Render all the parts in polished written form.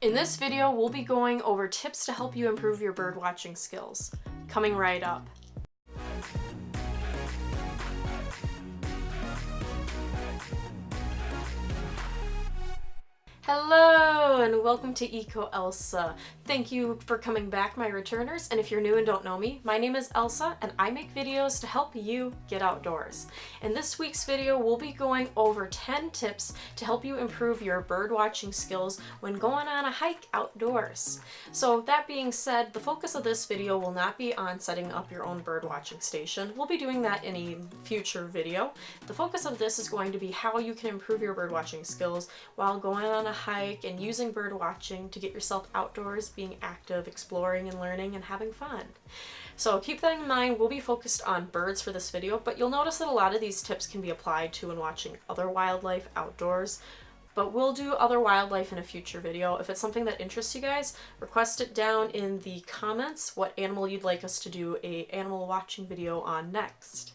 In this video, we'll be going over tips to help you improve your bird watching skills. Coming right up. Hello and welcome to EcoElsa. Thank you for coming back, my returners, and if you're new and don't know me, my name is Elsa and I make videos to help you get outdoors. In this week's video, we'll be going over 10 tips to help you improve your bird watching skills when going on a hike outdoors. So that being said, the focus of this video will not be on setting up your own bird watching station. We'll be doing that in a future video. The focus of this is going to be how you can improve your bird watching skills while going on a hike and using bird watching to get yourself outdoors, being active, exploring and learning and having fun. So keep that in mind. We'll be focused on birds for this video, but you'll notice that a lot of these tips can be applied to when watching other wildlife outdoors. But we'll do other wildlife in a future video. If it's something that interests you guys, request it down in the comments what animal you'd like us to do an animal watching video on next.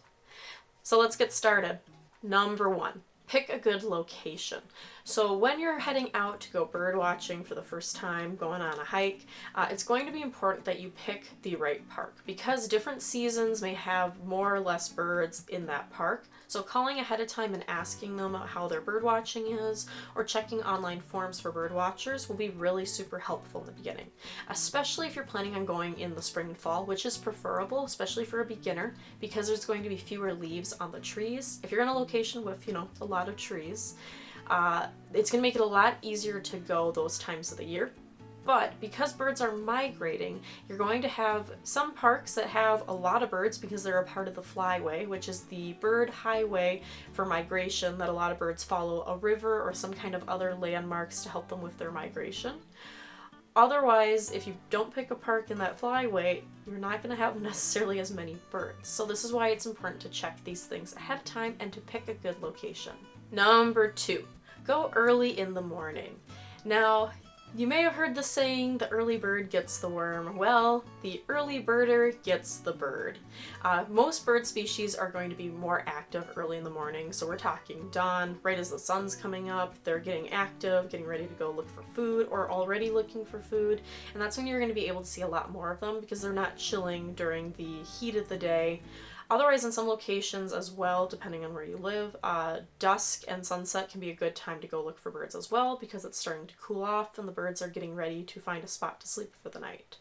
So let's get started. Number 1. Pick a good location. So when you're heading out to go bird watching for the first time, going on a hike, it's going to be important that you pick the right park because different seasons may have more or less birds in that park. So calling ahead of time and asking them how their bird watching is or checking online forums for bird watchers will be really super helpful in the beginning, especially if you're planning on going in the spring and fall, which is preferable, especially for a beginner, because there's going to be fewer leaves on the trees. If you're in a location with, a lot of trees, it's going to make it a lot easier to go those times of the year. But because birds are migrating, you're going to have some parks that have a lot of birds because they're a part of the flyway, which is the bird highway for migration that a lot of birds follow a river or some kind of other landmarks to help them with their migration. Otherwise, if you don't pick a park in that flyway, you're not going to have necessarily as many birds. So this is why it's important to check these things ahead of time and to pick a good location. Number 2, go early in the morning. Now, you may have heard the saying, the early bird gets the worm. Well, the early birder gets the bird. Most bird species are going to be more active early in the morning, so we're talking dawn, right as the sun's coming up, they're getting active, getting ready to go look for food, or already looking for food, and that's when you're going to be able to see a lot more of them because they're not chilling during the heat of the day. Otherwise, in some locations as well, depending on where you live, dusk and sunset can be a good time to go look for birds as well because it's starting to cool off and the birds are getting ready to find a spot to sleep for the night.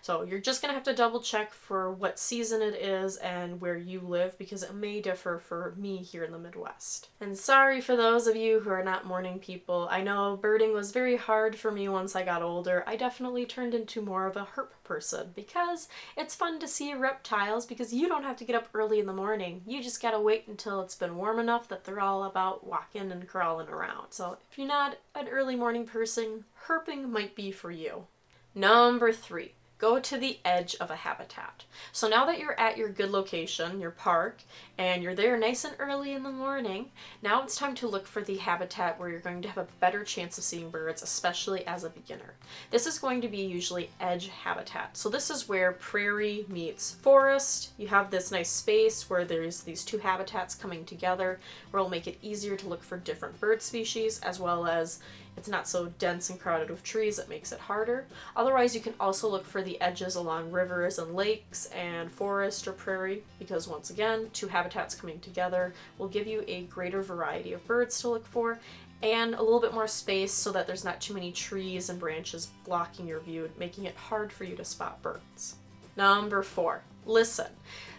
So you're just going to have to double check for what season it is and where you live because it may differ for me here in the Midwest. And sorry for those of you who are not morning people. I know birding was very hard for me once I got older. I definitely turned into more of a herp person because it's fun to see reptiles because you don't have to get up early in the morning. You just gotta wait until it's been warm enough that they're all about walking and crawling around. So if you're not an early morning person, herping might be for you. Number 3. Go to the edge of a habitat. So now that you're at your good location, your park, and you're there nice and early in the morning, now it's time to look for the habitat where you're going to have a better chance of seeing birds, especially as a beginner. This is going to be usually edge habitat. So this is where prairie meets forest. You have this nice space where there's these two habitats coming together, where it'll make it easier to look for different bird species, as well as it's not so dense and crowded with trees, it makes it harder. Otherwise, you can also look for the edges along rivers and lakes and forest or prairie, because once again, two habitats coming together will give you a greater variety of birds to look for and a little bit more space so that there's not too many trees and branches blocking your view, making it hard for you to spot birds. Number 4, listen.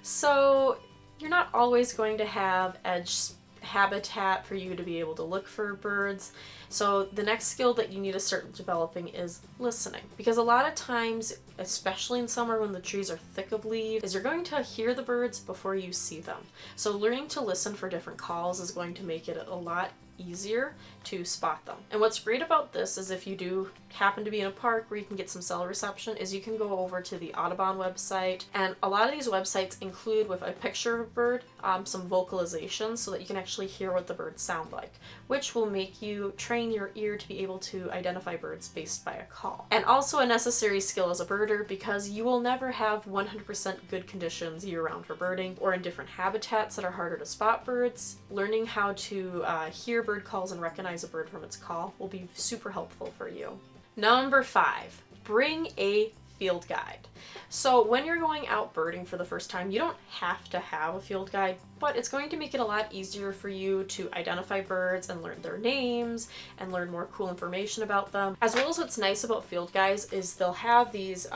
So you're not always going to have edge habitat for you to be able to look for birds. So the next skill that you need to start developing is listening. Because a lot of times, especially in summer when the trees are thick of leaves, is you're going to hear the birds before you see them. So learning to listen for different calls is going to make it a lot easier to spot them. And what's great about this is if you do happen to be in a park where you can get some cell reception is you can go over to the Audubon website, and a lot of these websites include with a picture of a bird some vocalizations so that you can actually hear what the birds sound like, which will make you train your ear to be able to identify birds based by a call. And also a necessary skill as a birder because you will never have 100% good conditions year-round for birding or in different habitats that are harder to spot birds. Learning how to hear bird calls and recognize a bird from its call will be super helpful for you. Number 5, bring a field guide. So when you're going out birding for the first time, you don't have to have a field guide, but it's going to make it a lot easier for you to identify birds and learn their names and learn more cool information about them. As well as what's nice about field guides is they'll have these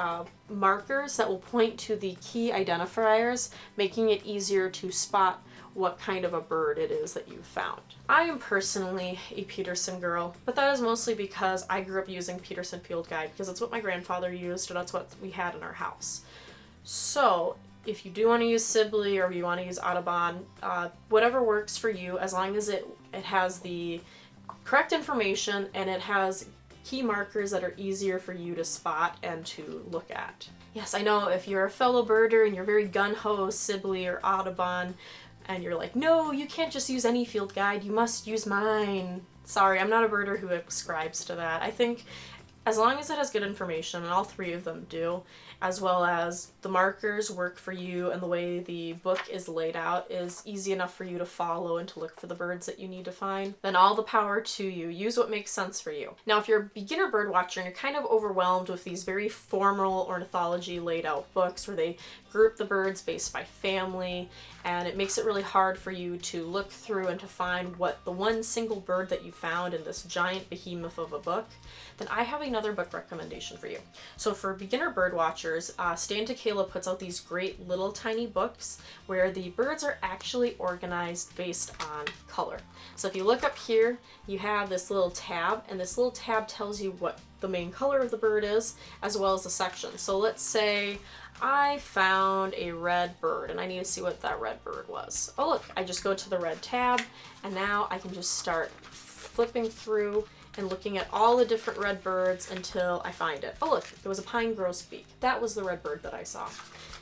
markers that will point to the key identifiers, making it easier to spot what kind of a bird it is that you found. I am personally a Peterson girl, but that is mostly because I grew up using Peterson Field Guide because it's what my grandfather used and that's what we had in our house. So if you do want to use Sibley or you want to use Audubon, whatever works for you, as long as it has the correct information and it has key markers that are easier for you to spot and to look at. Yes, I know if you're a fellow birder and you're very gung-ho Sibley or Audubon, and you're like, no, you can't just use any field guide, you must use mine. Sorry, I'm not a birder who ascribes to that. I think as long as it has good information, and all three of them do, as well as the markers work for you and the way the book is laid out is easy enough for you to follow and to look for the birds that you need to find, then all the power to you. Use what makes sense for you. Now, if you're a beginner bird watcher and you're kind of overwhelmed with these very formal ornithology laid out books where they group the birds based by family, and it makes it really hard for you to look through and to find what the one single bird that you found in this giant behemoth of a book, then I have another book recommendation for you. So for beginner bird watchers, Stan Tekiela puts out these great little tiny books where the birds are actually organized based on color. So if you look up here, you have this little tab, and this little tab tells you what the main color of the bird is, as well as the section. So let's say I found a red bird and I need to see what that red bird was. Oh look, I just go to the red tab and now I can just start flipping through and looking at all the different red birds until I find it. Oh look, it was a pine grosbeak. That was the red bird that I saw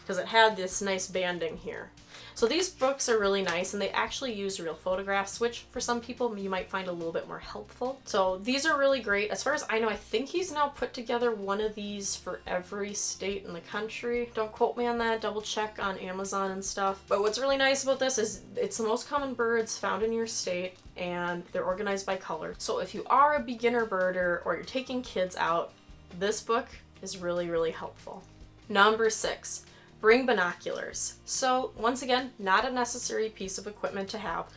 because it had this nice banding here. So these books are really nice and they actually use real photographs, which for some people you might find a little bit more helpful. So these are really great. As far as I know, I think he's now put together one of these for every state in the country. Don't quote me on that, double check on Amazon and stuff. But what's really nice about this is it's the most common birds found in your state and they're organized by color. So if you are a beginner birder or you're taking kids out, this book is really, really helpful. Number 6. Bring binoculars. So once again, not a necessary piece of equipment to have,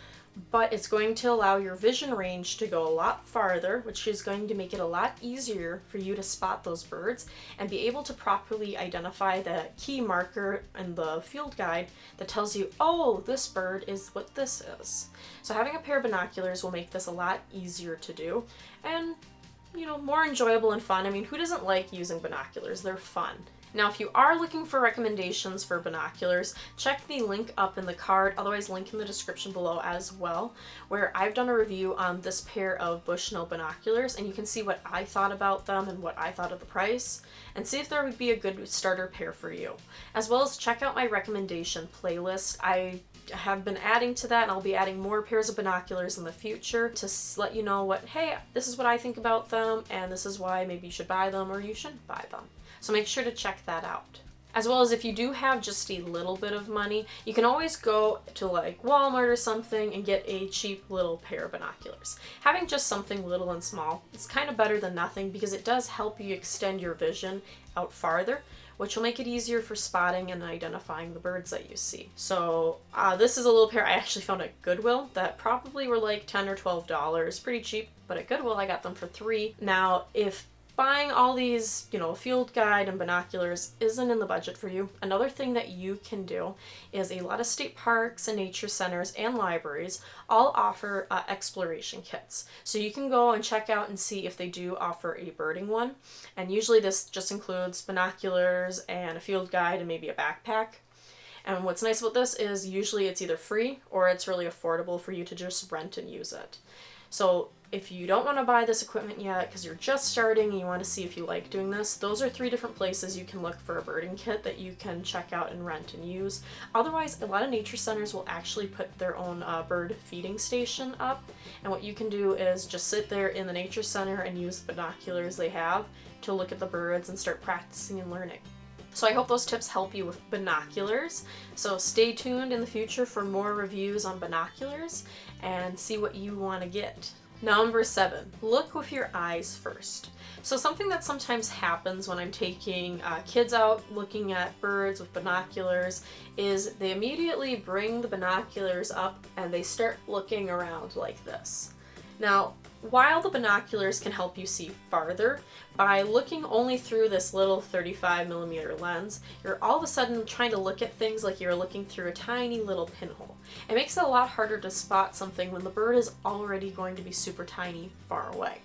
but it's going to allow your vision range to go a lot farther, which is going to make it a lot easier for you to spot those birds and be able to properly identify the key marker in the field guide that tells you, oh, this bird is what this is. So having a pair of binoculars will make this a lot easier to do and, you know, more enjoyable and fun. I mean, who doesn't like using binoculars? They're fun. Now, if you are looking for recommendations for binoculars, check the link up in the card, otherwise link in the description below as well, where I've done a review on this pair of Bushnell binoculars, and you can see what I thought about them and what I thought of the price, and see if there would be a good starter pair for you. As well as check out my recommendation playlist. I have been adding to that, and I'll be adding more pairs of binoculars in the future to let you know what, hey, this is what I think about them, and this is why maybe you should buy them or you shouldn't buy them. So make sure to check that out. As well as if you do have just a little bit of money, you can always go to like Walmart or something and get a cheap little pair of binoculars. Having just something little and small is kind of better than nothing because it does help you extend your vision out farther, which will make it easier for spotting and identifying the birds that you see. So this is a little pair I actually found at Goodwill that probably were like $10 or $12, pretty cheap, but at Goodwill I got them for $3. Now, if buying all these, you know, field guide and binoculars isn't in the budget for you, another thing that you can do is a lot of state parks and nature centers and libraries all offer exploration kits. So you can go and check out and see if they do offer a birding one. And usually this just includes binoculars and a field guide and maybe a backpack. And what's nice about this is usually it's either free or it's really affordable for you to just rent and use it. So if you don't want to buy this equipment yet because you're just starting and you want to see if you like doing this, those are 3 different places you can look for a birding kit that you can check out and rent and use. Otherwise, a lot of nature centers will actually put their own bird feeding station up, and what you can do is just sit there in the nature center and use the binoculars they have to look at the birds and start practicing and learning. So I hope those tips help you with binoculars. So stay tuned in the future for more reviews on binoculars and see what you want to get. Number 7, look with your eyes first. So something that sometimes happens when I'm taking kids out looking at birds with binoculars is they immediately bring the binoculars up and they start looking around like this. Now, while the binoculars can help you see farther, by looking only through this little 35mm lens, you're all of a sudden trying to look at things like you're looking through a tiny little pinhole. It makes it a lot harder to spot something when the bird is already going to be super tiny far away.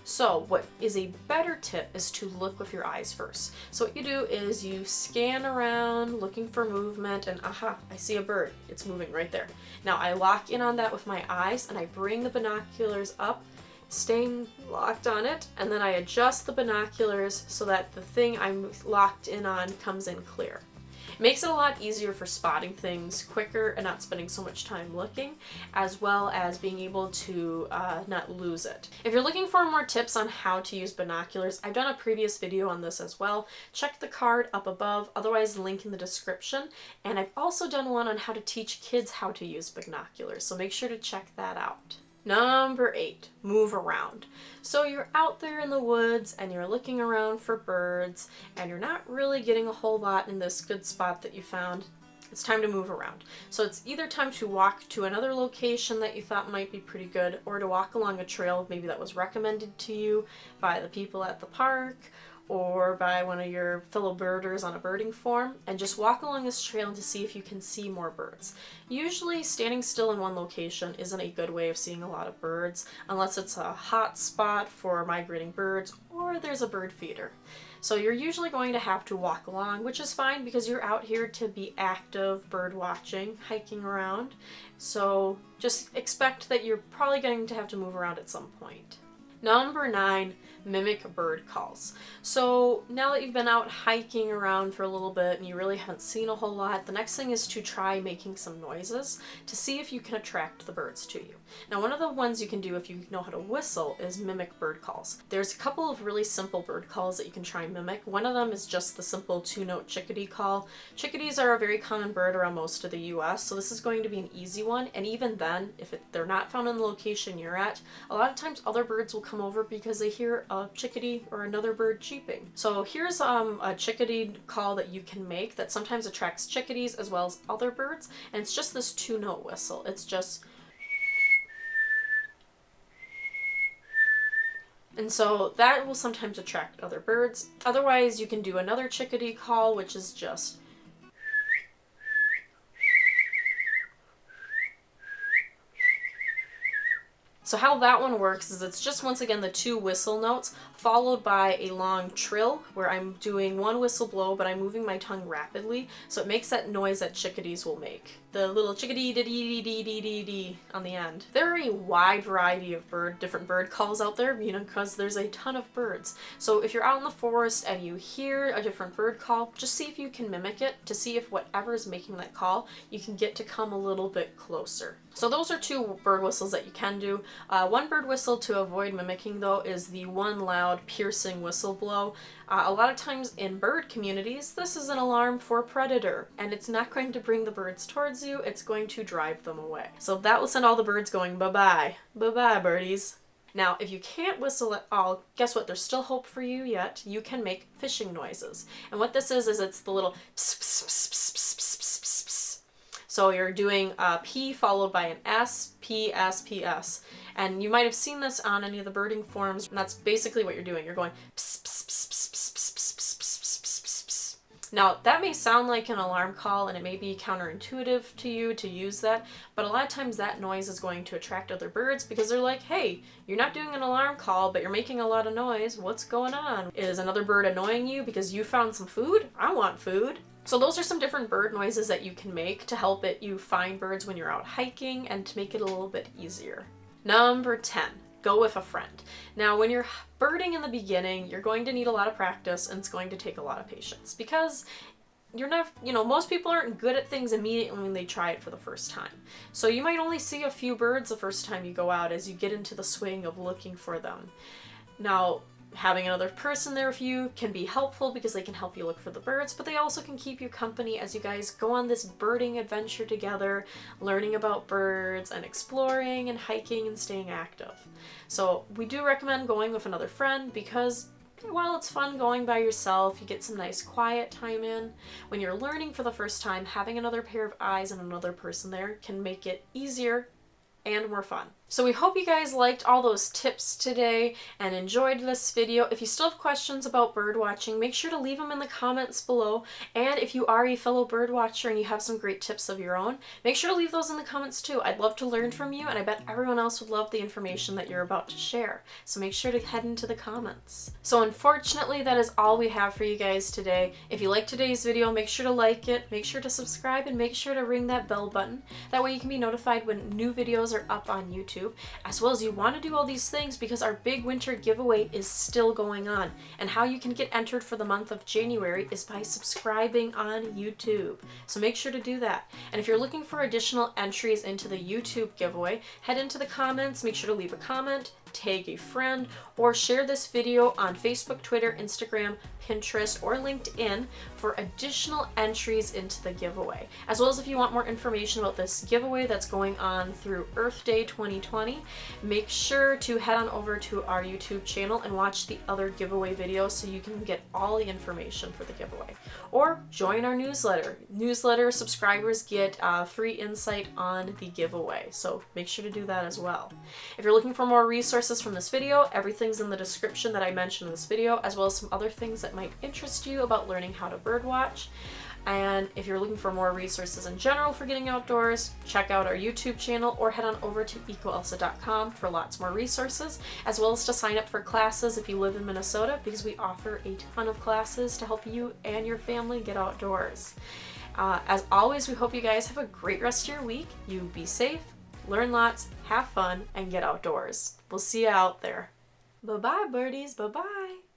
So what is a better tip is to look with your eyes first. So what you do is you scan around looking for movement and aha, I see a bird. It's moving right there. Now I lock in on that with my eyes and I bring the binoculars up, staying locked on it, and then I adjust the binoculars so that the thing I'm locked in on comes in clear. It makes it a lot easier for spotting things quicker and not spending so much time looking, as well as being able to not lose it. If you're looking for more tips on how to use binoculars, I've done a previous video on this as well. Check the card up above, otherwise link in the description. And I've also done one on how to teach kids how to use binoculars, so make sure to check that out. Number 8, move around. So you're out there in the woods and you're looking around for birds and you're not really getting a whole lot in this good spot that you found. It's time to move around. So it's either time to walk to another location that you thought might be pretty good, or to walk along a trail maybe that was recommended to you by the people at the park or by one of your fellow birders on a birding forum, and just walk along this trail to see if you can see more birds. Usually standing still in one location isn't a good way of seeing a lot of birds unless it's a hot spot for migrating birds or there's a bird feeder. So you're usually going to have to walk along, which is fine because you're out here to be active bird watching, hiking around. So just expect that you're probably going to have to move around at some point. Number 9, mimic bird calls. So now that you've been out hiking around for a little bit and you really haven't seen a whole lot, the next thing is to try making some noises to see if you can attract the birds to you. Now, one of the ones you can do if you know how to whistle is mimic bird calls. There's a couple of really simple bird calls that you can try and mimic. One of them is just the simple 2-note chickadee call. Chickadees are a very common bird around most of the US, so this is going to be an easy one. And even then, if they're not found in the location you're at, a lot of times other birds will come over because they hear a chickadee or another bird cheeping. So here's a chickadee call that you can make that sometimes attracts chickadees as well as other birds, and it's just this 2-note whistle. It's just, and so that will sometimes attract other birds. Otherwise, you can do another chickadee call, which is just, so how that one works is it's just once again the 2 whistle notes followed by a long trill where I'm doing one whistle blow but I'm moving my tongue rapidly, so it makes that noise that chickadees will make. The little chickadee dee dee dee dee dee dee on the end. There are a wide variety of different bird calls out there, because there's a ton of birds. So if you're out in the forest and you hear a different bird call, just see if you can mimic it to see if whatever is making that call, you can get to come a little bit closer. So those are 2 bird whistles that you can do. One bird whistle to avoid mimicking though is the one loud piercing whistle blow. A lot of times in bird communities, this is an alarm for a predator, and it's not going to bring the birds towards you, it's going to drive them away. So that will send all the birds going bye-bye. Bye-bye, birdies. Now, if you can't whistle at all, guess what? There's still hope for you yet. You can make fishing noises. And what this is it's the little pss, pss, pss, pss, pss, pss, pss, pss, pss. So you're doing a P followed by an S, P, S, P, S. And you might have seen this on any of the birding forums, and that's basically what you're doing. You're going pss, pss, pss, pss, pss, pss, pss, pss, pss, pss, pss, pss. Now, that may sound like an alarm call, and it may be counterintuitive to you to use that, but a lot of times that noise is going to attract other birds because they're like, hey, you're not doing an alarm call, but you're making a lot of noise. What's going on? Is another bird annoying you because you found some food? I want food. So those are some different bird noises that you can make to help you find birds when you're out hiking and to make it a little bit easier. Number 10, go with a friend. Now, when you're birding in the beginning, you're going to need a lot of practice and it's going to take a lot of patience because you're not, most people aren't good at things immediately when they try it for the first time. So you might only see a few birds the first time you go out as you get into the swing of looking for them. Now, Having another person there with you can be helpful because they can help you look for the birds, but they also can keep you company as you guys go on this birding adventure together, learning about birds and exploring and hiking and staying active. So we do recommend going with another friend because while it's fun going by yourself, you get some nice quiet time in. When you're learning for the first time, having another pair of eyes and another person there can make it easier and more fun. So we hope you guys liked all those tips today and enjoyed this video. If you still have questions about bird watching, make sure to leave them in the comments below. And if you are a fellow bird watcher and you have some great tips of your own, make sure to leave those in the comments too. I'd love to learn from you, and I bet everyone else would love the information that you're about to share. So make sure to head into the comments. So unfortunately, that is all we have for you guys today. If you liked today's video, make sure to like it, make sure to subscribe, and make sure to ring that bell button. That way you can be notified when new videos are up on YouTube. As well as you want to do all these things because our big winter giveaway is still going on. And how you can get entered for the month of January is by subscribing on YouTube. So make sure to do that. And if you're looking for additional entries into the YouTube giveaway, head into the comments, make sure to leave a comment, tag a friend, or share this video on Facebook, Twitter, Instagram, Pinterest, or LinkedIn for additional entries into the giveaway. As well as if you want more information about this giveaway that's going on through Earth Day 2020, make sure to head on over to our YouTube channel and watch the other giveaway videos so you can get all the information for the giveaway. Or join our newsletter. Newsletter subscribers get free insight on the giveaway, so make sure to do that as well. If you're looking for more resources from this video, everything's in the description that I mentioned in this video, as well as some other things that might interest you about learning how to birdwatch. And if you're looking for more resources in general for getting outdoors, check out our YouTube channel or head on over to EcoElsa.com for lots more resources, as well as to sign up for classes if you live in Minnesota, because we offer a ton of classes to help you and your family get outdoors. As always, we hope you guys have a great rest of your week. You be safe, learn lots, have fun, and get outdoors. We'll see you out there. Bye-bye, birdies. Bye-bye.